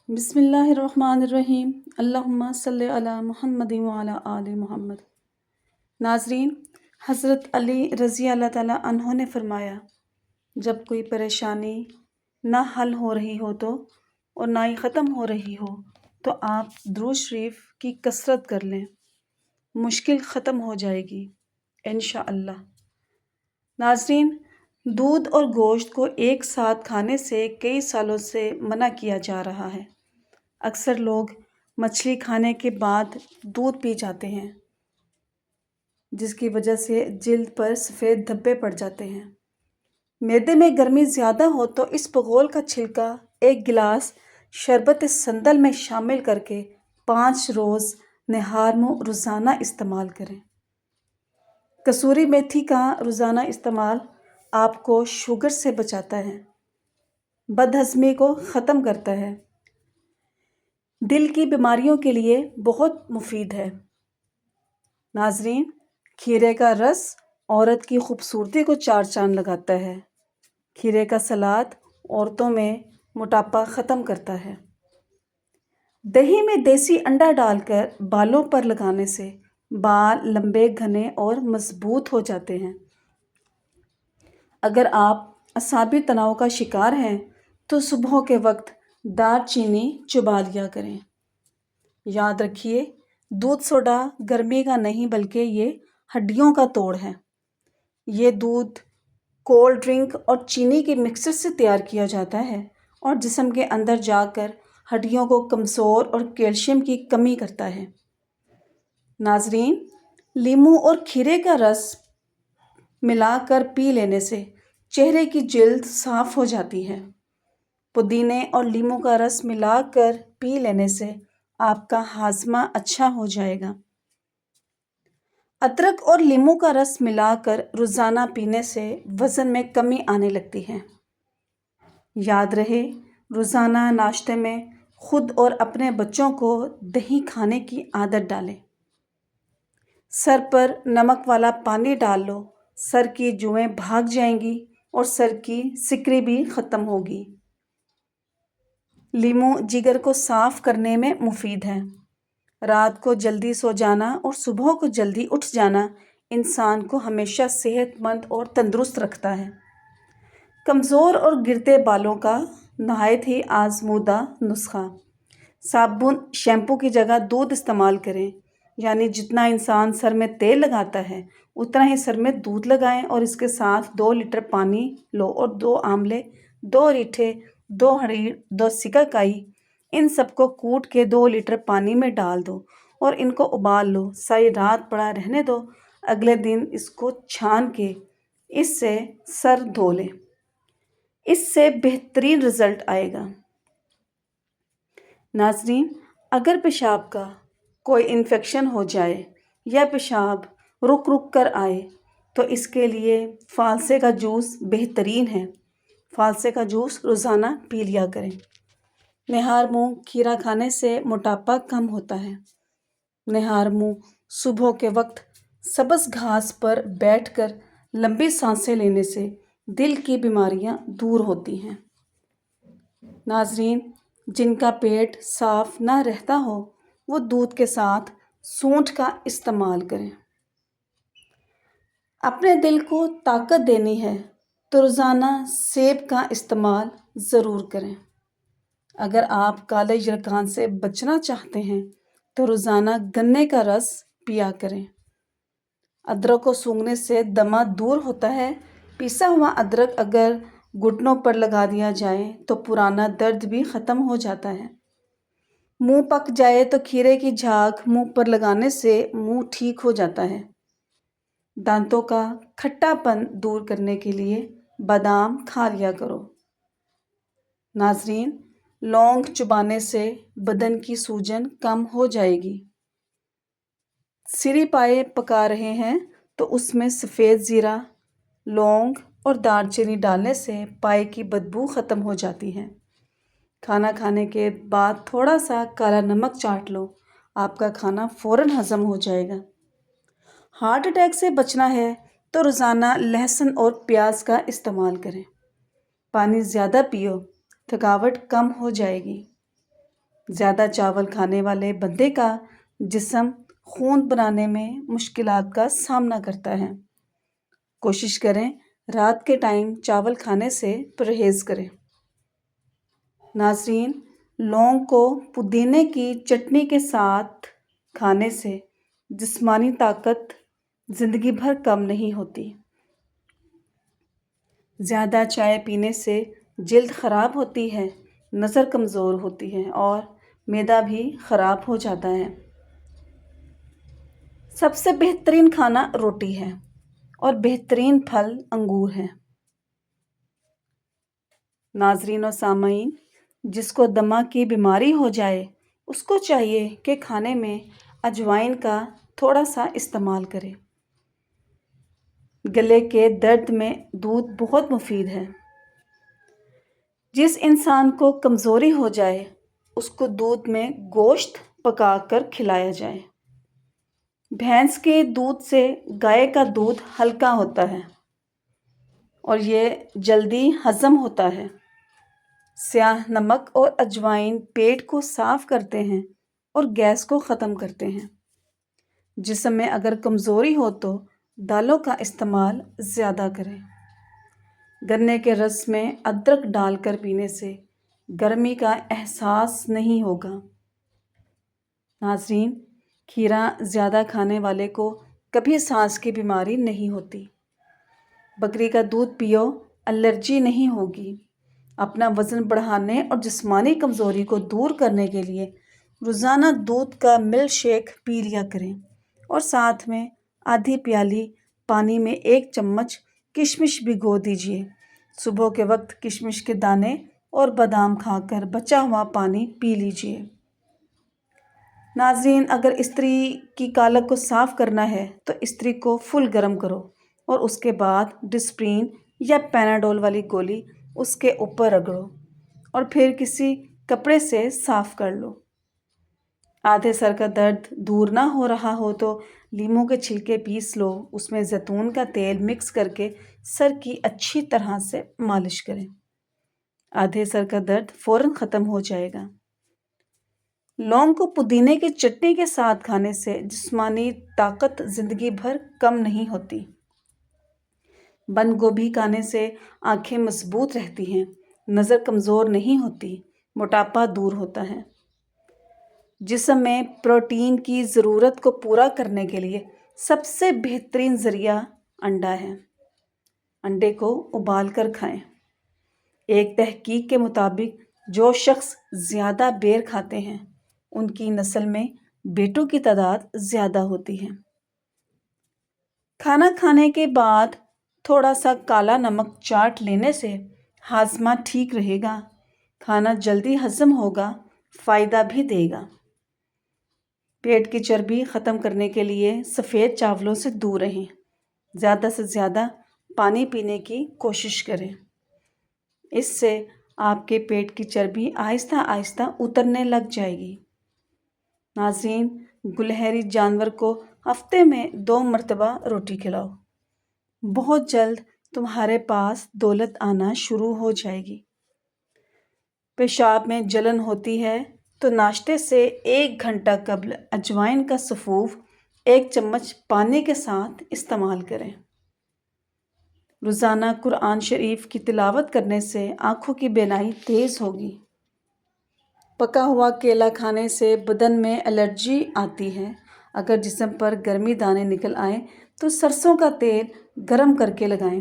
بسم اللہ الرحمن الرحیم۔ اللہم صلی علی محمد وعلی آل محمد۔ ناظرین، حضرت علی رضی اللہ تعالیٰ عنہ نے فرمایا، جب کوئی پریشانی نہ حل ہو رہی ہو اور نہ ہی ختم ہو رہی ہو تو آپ درود شریف کی کثرت کر لیں، مشکل ختم ہو جائے گی انشاءاللہ۔ ناظرین، دودھ اور گوشت کو ایک ساتھ کھانے سے کئی سالوں سے منع کیا جا رہا ہے۔ اکثر لوگ مچھلی کھانے کے بعد دودھ پی جاتے ہیں، جس کی وجہ سے جلد پر سفید دھبے پڑ جاتے ہیں۔ معدے میں گرمی زیادہ ہو تو اس بغول کا چھلکا ایک گلاس شربت سندل میں شامل کر کے 5 روز نہار منہ روزانہ استعمال کریں۔ کسوری میتھی کا روزانہ استعمال آپ کو شوگر سے بچاتا ہے، بد ہضمی کو ختم کرتا ہے، دل کی بیماریوں کے لیے بہت مفید ہے۔ ناظرین، کھیرے کا رس عورت کی خوبصورتی کو 4 چاند لگاتا ہے۔ کھیرے کا سلاد عورتوں میں موٹاپا ختم کرتا ہے۔ دہی میں دیسی انڈا ڈال کر بالوں پر لگانے سے بال لمبے، گھنے اور مضبوط ہو جاتے ہیں۔ اگر آپ اعصابی تناؤ کا شکار ہیں تو صبح کے وقت دار چینی چبا لیا کریں۔ یاد رکھیے، دودھ سوڈا گرمی کا نہیں بلکہ یہ ہڈیوں کا توڑ ہے۔ یہ دودھ کولڈ ڈرنک اور چینی کے مکسر سے تیار کیا جاتا ہے اور جسم کے اندر جا کر ہڈیوں کو کمزور اور کیلشیم کی کمی کرتا ہے۔ ناظرین، لیموں اور کھیرے کا رس ملا کر پی لینے سے چہرے کی جلد صاف ہو جاتی ہے۔ پودینے اور لیموں کا رس ملا کر پی لینے سے آپ کا ہاضمہ اچھا ہو جائے گا۔ ادرک اور لیموں کا رس ملا کر روزانہ پینے سے وزن میں کمی آنے لگتی ہے۔ یاد رہے، روزانہ ناشتے میں خود اور اپنے بچوں کو دہی کھانے کی عادت ڈالیں۔ سر پر نمک والا پانی ڈال لو، سر کی جوئیں بھاگ جائیں گی اور سر کی سکری بھی ختم ہوگی۔ لیموں جگر کو صاف کرنے میں مفید ہے۔ رات کو جلدی سو جانا اور صبح کو جلدی اٹھ جانا انسان کو ہمیشہ صحت مند اور تندرست رکھتا ہے۔ کمزور اور گرتے بالوں کا نہایت ہی آزمودہ نسخہ: صابن شیمپو کی جگہ دودھ استعمال کریں، یعنی جتنا انسان سر میں تیل لگاتا ہے اتنا ہی سر میں دودھ لگائیں اور اس کے ساتھ 2 لیٹر پانی لو اور 2 آملے، 2 ریٹھے، 2 ہریر، 2 سکاکائی، ان سب کو کوٹ کے 2 لیٹر پانی میں ڈال دو اور ان کو ابال لو۔ ساری رات پڑا رہنے دو، اگلے دن اس کو چھان کے اس سے سر دھو لیں، اس سے بہترین رزلٹ آئے گا۔ ناظرین، اگر پیشاب کا کوئی انفیکشن ہو جائے یا پیشاب رک رک کر آئے تو اس کے لیے فالسے کا جوس بہترین ہے۔ فالسے کا جوس روزانہ پی لیا کریں۔ نہار منہ کھیرا کھانے سے موٹاپا کم ہوتا ہے۔ نہار منہ صبح کے وقت سبز گھاس پر بیٹھ کر لمبی سانسیں لینے سے دل کی بیماریاں دور ہوتی ہیں۔ ناظرین، جن کا پیٹ صاف نہ رہتا ہو وہ دودھ کے ساتھ سونٹھ کا استعمال کریں۔ اپنے دل کو طاقت دینی ہے تو روزانہ سیب کا استعمال ضرور کریں۔ اگر آپ کالے یرقان سے بچنا چاہتے ہیں تو روزانہ گنے کا رس پیا کریں۔ ادرک کو سونگھنے سے دمہ دور ہوتا ہے۔ پیسا ہوا ادرک اگر گھٹنوں پر لگا دیا جائے تو پرانا درد بھی ختم ہو جاتا ہے۔ منہ پک جائے تو کھیرے کی جھاگ منہ پر لگانے سے منہ ٹھیک ہو جاتا ہے۔ دانتوں کا کھٹا پن دور کرنے کے لیے بادام کھا لیا کرو۔ ناظرین، لونگ چبانے سے بدن کی سوجن کم ہو جائے گی۔ سری پائے پکا رہے ہیں تو اس میں سفید زیرہ، لونگ اور دار چینی ڈالنے سے پائے کی بدبو ختم ہو جاتی ہے۔ کھانا کھانے کے بعد تھوڑا سا کالا نمک چاٹ لو، آپ کا کھانا فوراً ہضم ہو جائے گا۔ ہارٹ اٹیک سے بچنا ہے تو روزانہ لہسن اور پیاز کا استعمال کریں۔ پانی زیادہ پیو، تھکاوٹ کم ہو جائے گی۔ زیادہ چاول کھانے والے بندے کا جسم خون بنانے میں مشکلات کا سامنا کرتا ہے۔ کوشش کریں رات کے ٹائم چاول کھانے سے پرہیز کریں۔ ناظرین، لونگ کو پودینے کی چٹنی کے ساتھ کھانے سے جسمانی طاقت زندگی بھر کم نہیں ہوتی۔ زیادہ چائے پینے سے جلد خراب ہوتی ہے، نظر کمزور ہوتی ہے اور معدہ بھی خراب ہو جاتا ہے۔ سب سے بہترین کھانا روٹی ہے اور بہترین پھل انگور ہیں۔ ناظرین و سامعین، جس کو دمہ کی بیماری ہو جائے اس کو چاہیے کہ کھانے میں اجوائن کا تھوڑا سا استعمال کرے۔ گلے کے درد میں دودھ بہت مفید ہے۔ جس انسان کو کمزوری ہو جائے اس کو دودھ میں گوشت پکا کر کھلایا جائے۔ بھینس کے دودھ سے گائے کا دودھ ہلکا ہوتا ہے اور یہ جلدی ہضم ہوتا ہے۔ سیاہ نمک اور اجوائن پیٹ کو صاف کرتے ہیں اور گیس کو ختم کرتے ہیں۔ جسم میں اگر کمزوری ہو تو دالوں کا استعمال زیادہ کریں۔ گنے کے رس میں ادرک ڈال کر پینے سے گرمی کا احساس نہیں ہوگا۔ ناظرین، کھیرا زیادہ کھانے والے کو کبھی سانس کی بیماری نہیں ہوتی۔ بکری کا دودھ پیو، الرجی نہیں ہوگی۔ اپنا وزن بڑھانے اور جسمانی کمزوری کو دور کرنے کے لیے روزانہ دودھ کا ملک شیک پی لیا کریں اور ساتھ میں آدھی پیالی پانی میں 1 چمچ کشمش بھگو دیجیے۔ صبح کے وقت کشمش کے دانے اور بادام کھا کر بچا ہوا پانی پی لیجیے۔ ناظرین، اگر استری کی کالک کو صاف کرنا ہے تو استری کو فل گرم کرو اور اس کے بعد ڈسپرین یا پیناڈول والی گولی اس کے اوپر رگڑو اور پھر کسی کپڑے سے صاف کر لو۔ آدھے سر کا درد دور نہ ہو رہا ہو تو لیموں کے چھلکے پیس لو، اس میں زیتون کا تیل مکس کر کے سر کی اچھی طرح سے مالش کریں۔ آدھے سر کا درد فوراً ختم ہو جائے گا۔ لونگ کو پودینے کی چٹنی کے ساتھ کھانے سے جسمانی طاقت زندگی بھر کم نہیں ہوتی۔ بند گوبھی کھانے سے آنکھیں مضبوط رہتی ہیں، نظر کمزور نہیں ہوتی، موٹاپا دور ہوتا ہے۔ جسم میں پروٹین کی ضرورت کو پورا کرنے کے لیے سب سے بہترین ذریعہ انڈا ہے۔ انڈے کو ابال کر کھائیں۔ ایک تحقیق کے مطابق جو شخص زیادہ بیر کھاتے ہیں ان کی نسل میں بیٹوں کی تعداد زیادہ ہوتی ہے۔ کھانا کھانے کے بعد تھوڑا سا کالا نمک چاٹ لینے سے ہاضمہ ٹھیک رہے گا، کھانا جلدی ہضم ہوگا، فائدہ بھی دے گا۔ پیٹ کی چربی ختم کرنے کے لیے سفید چاولوں سے دور رہیں۔ زیادہ سے زیادہ پانی پینے کی کوشش کریں۔ اس سے آپ کے پیٹ کی چربی آہستہ آہستہ اترنے لگ جائے گی۔ ناظرین، گلہری جانور کو ہفتے میں 2 مرتبہ روٹی کھلاؤ۔ بہت جلد تمہارے پاس دولت آنا شروع ہو جائے گی۔ پیشاب میں جلن ہوتی ہے تو ناشتے سے 1 گھنٹہ قبل اجوائن کا سفوف 1 چمچ پانی کے ساتھ استعمال کریں۔ روزانہ قرآن شریف کی تلاوت کرنے سے آنکھوں کی بینائی تیز ہوگی۔ پکا ہوا کیلا کھانے سے بدن میں الرجی آتی ہے۔ اگر جسم پر گرمی دانے نکل آئیں تو سرسوں کا تیل گرم کر کے لگائیں،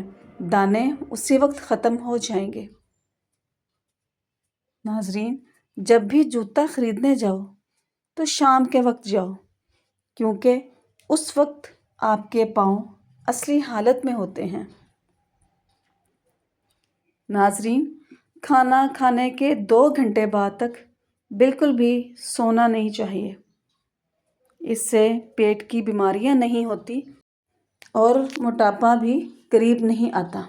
دانے اسی وقت ختم ہو جائیں گے۔ ناظرین، جب بھی جوتا خریدنے جاؤ تو شام کے وقت جاؤ، کیونکہ اس وقت آپ کے پاؤں اصلی حالت میں ہوتے ہیں۔ ناظرین، کھانا کھانے کے 2 گھنٹے بعد تک بالکل بھی سونا نہیں چاہیے۔ اس سے پیٹ کی بیماریاں نہیں ہوتی اور موٹاپا بھی قریب نہیں آتا۔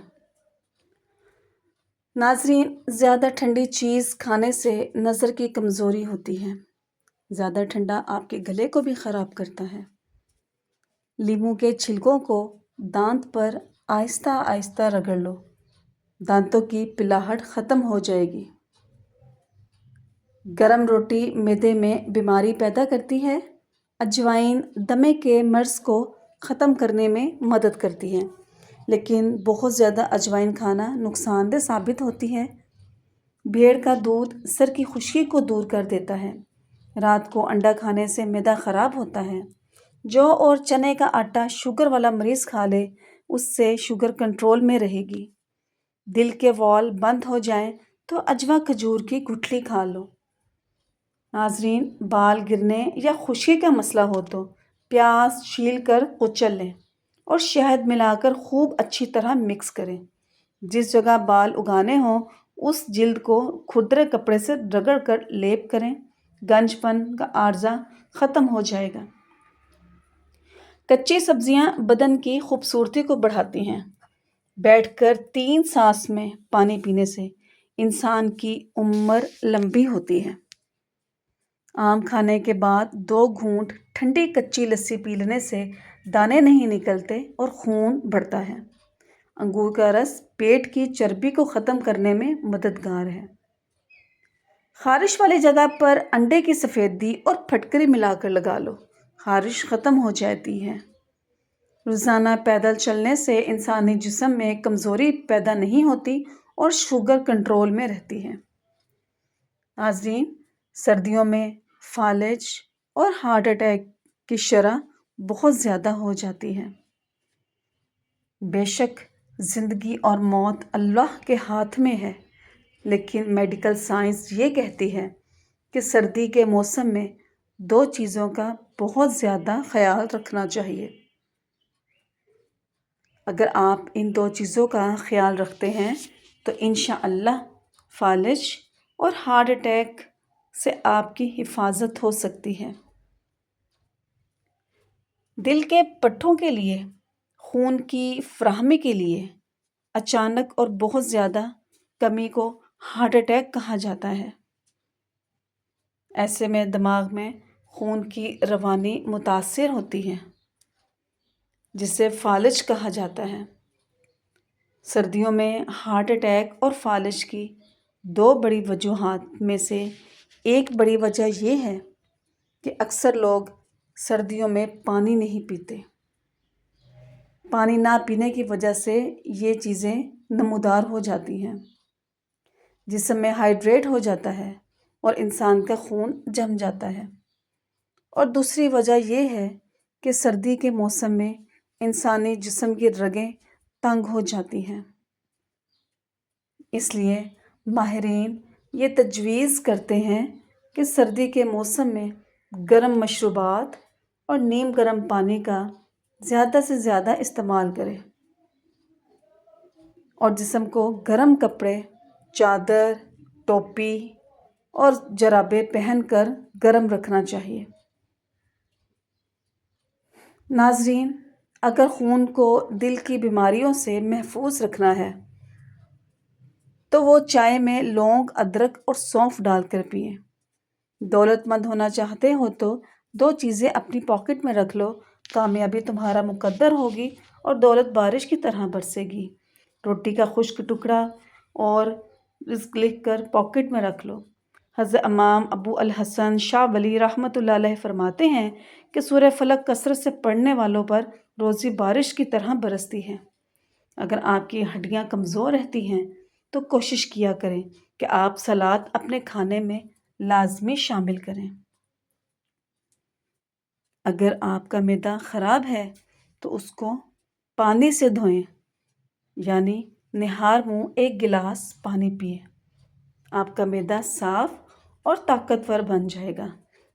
ناظرین، زیادہ ٹھنڈی چیز کھانے سے نظر کی کمزوری ہوتی ہے۔ زیادہ ٹھنڈا آپ کے گلے کو بھی خراب کرتا ہے۔ لیموں کے چھلکوں کو دانت پر آہستہ آہستہ رگڑ لو، دانتوں کی پلاہٹ ختم ہو جائے گی۔ گرم روٹی معدے میں بیماری پیدا کرتی ہے۔ اجوائن دمے کے مرض کو ختم کرنے میں مدد کرتی ہے، لیکن بہت زیادہ اجوائن کھانا نقصان دہ ثابت ہوتی ہے۔ بھیڑ کا دودھ سر کی خشکی کو دور کر دیتا ہے۔ رات کو انڈا کھانے سے معدہ خراب ہوتا ہے۔ جو اور چنے کا آٹا شوگر والا مریض کھا لے اس سے شوگر کنٹرول میں رہے گی۔ دل کے وال بند ہو جائیں تو اجوا کھجور کی گٹھلی کھا لو۔ ناظرین، بال گرنے یا خشکی کا مسئلہ ہو تو پیاز چھیل کر کچل لیں اور شہد ملا کر خوب اچھی طرح مکس کریں۔ جس جگہ بال اگانے ہوں اس جلد کو کھردرے کپڑے سے رگڑ کر لیپ کریں، گنج پن کا عارضہ ختم ہو جائے گا۔ کچی سبزیاں بدن کی خوبصورتی کو بڑھاتی ہیں۔ بیٹھ کر 3 سانس میں پانی پینے سے انسان کی عمر لمبی ہوتی ہے۔ آم کھانے کے بعد 2 گھونٹ ٹھنڈی کچی لسی پی لینے سے دانے نہیں نکلتے اور خون بڑھتا ہے۔ انگور کا رس پیٹ کی چربی کو ختم کرنے میں مددگار ہے۔ خارش والی جگہ پر انڈے کی سفیدی اور پھٹکری ملا کر لگا لو، خارش ختم ہو جاتی ہے۔ روزانہ پیدل چلنے سے انسانی جسم میں کمزوری پیدا نہیں ہوتی اور شوگر کنٹرول میں رہتی ہے۔ ناظرین، سردیوں میں فالج اور ہارٹ اٹیک کی شرح بہت زیادہ ہو جاتی ہے۔ بے شک زندگی اور موت اللہ کے ہاتھ میں ہے، لیکن میڈیکل سائنس یہ کہتی ہے کہ سردی کے موسم میں 2 چیزوں کا بہت زیادہ خیال رکھنا چاہیے۔ اگر آپ ان 2 چیزوں کا خیال رکھتے ہیں تو انشاءاللہ فالج اور ہارٹ اٹیک سے آپ کی حفاظت ہو سکتی ہے۔ دل کے پٹھوں کے لیے خون کی فراہمی کے لیے اچانک اور بہت زیادہ کمی کو ہارٹ اٹیک کہا جاتا ہے۔ ایسے میں دماغ میں خون کی روانی متاثر ہوتی ہے، جسے فالج کہا جاتا ہے۔ سردیوں میں ہارٹ اٹیک اور فالج کی 2 بڑی وجوہات میں سے ایک بڑی وجہ یہ ہے کہ اکثر لوگ سردیوں میں پانی نہیں پیتے۔ پانی نہ پینے کی وجہ سے یہ چیزیں نمودار ہو جاتی ہیں، جسم میں ہائیڈریٹ ہو جاتا ہے اور انسان کا خون جم جاتا ہے۔ اور دوسری وجہ یہ ہے کہ سردی کے موسم میں انسانی جسم کی رگیں تنگ ہو جاتی ہیں۔ اس لیے ماہرین یہ تجویز کرتے ہیں کہ سردی کے موسم میں گرم مشروبات اور نیم گرم پانی کا زیادہ سے زیادہ استعمال کریں اور جسم کو گرم کپڑے، چادر، ٹوپی اور جرابیں پہن کر گرم رکھنا چاہیے۔ ناظرین، اگر خون کو دل کی بیماریوں سے محفوظ رکھنا ہے تو وہ چائے میں لونگ، ادرک اور سونف ڈال کر پئیں۔ دولت مند ہونا چاہتے ہو تو 2 چیزیں اپنی پاکٹ میں رکھ لو، کامیابی تمہارا مقدر ہوگی اور دولت بارش کی طرح برسے گی۔ روٹی کا خشک ٹکڑا اور رزق لکھ کر پاکٹ میں رکھ لو۔ حضرت امام ابو الحسن شاہ ولی رحمۃ اللہ علیہ فرماتے ہیں کہ سورہ فلق کثرت سے پڑھنے والوں پر روزی بارش کی طرح برستی ہے۔ اگر آپ کی ہڈیاں کمزور رہتی ہیں تو کوشش کیا کریں کہ آپ سلاد اپنے کھانے میں لازمی شامل کریں۔ اگر آپ کا معدہ خراب ہے تو اس کو پانی سے دھوئیں، یعنی نہار منہ 1 گلاس پانی پئیں۔ آپ کا معدہ صاف اور طاقتور بن جائے گا،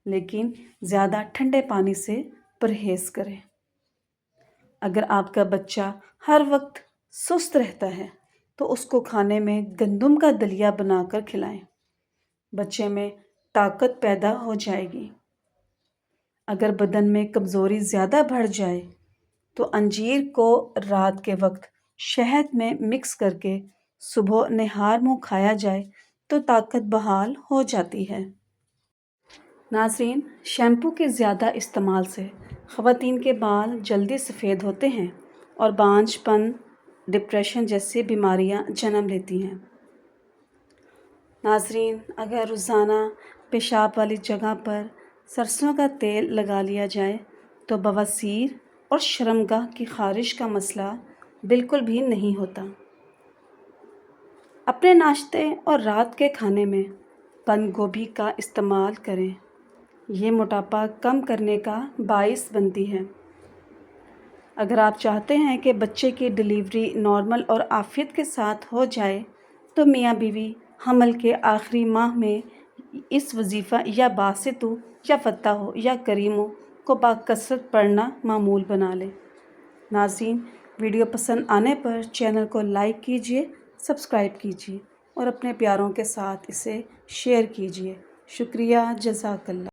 لیکن زیادہ ٹھنڈے پانی سے پرہیز کریں۔ اگر آپ کا بچہ ہر وقت سست رہتا ہے تو اس کو کھانے میں گندم کا دلیا بنا کر کھلائیں، بچے میں طاقت پیدا ہو جائے گی۔ اگر بدن میں کمزوری زیادہ بڑھ جائے تو انجیر کو رات کے وقت شہد میں مکس کر کے صبح نہار منہ کھایا جائے تو طاقت بحال ہو جاتی ہے۔ ناظرین، شیمپو کے زیادہ استعمال سے خواتین کے بال جلدی سفید ہوتے ہیں اور بانجھ پن، ڈپریشن جیسی بیماریاں جنم لیتی ہیں۔ ناظرین، اگر روزانہ پیشاب والی جگہ پر سرسوں کا تیل لگا لیا جائے تو بواسیر اور شرمگاہ کی خارش کا مسئلہ بالکل بھی نہیں ہوتا۔ اپنے ناشتے اور رات کے کھانے میں بند گوبھی کا استعمال کریں، یہ موٹاپا کم کرنے کا باعث بنتی ہے۔ اگر آپ چاہتے ہیں کہ بچے کی ڈلیوری نارمل اور عافیت کے ساتھ ہو جائے تو میاں بیوی حمل کے آخری ماہ میں اس وظیفہ یا باسطو یا فتح یا کریمو کو بکثرت پڑھنا معمول بنا لیں۔ ناظرین، ویڈیو پسند آنے پر چینل کو لائک کیجیے، سبسکرائب کیجیے اور اپنے پیاروں کے ساتھ اسے شیئر کیجیے۔ شکریہ، جزاک اللہ۔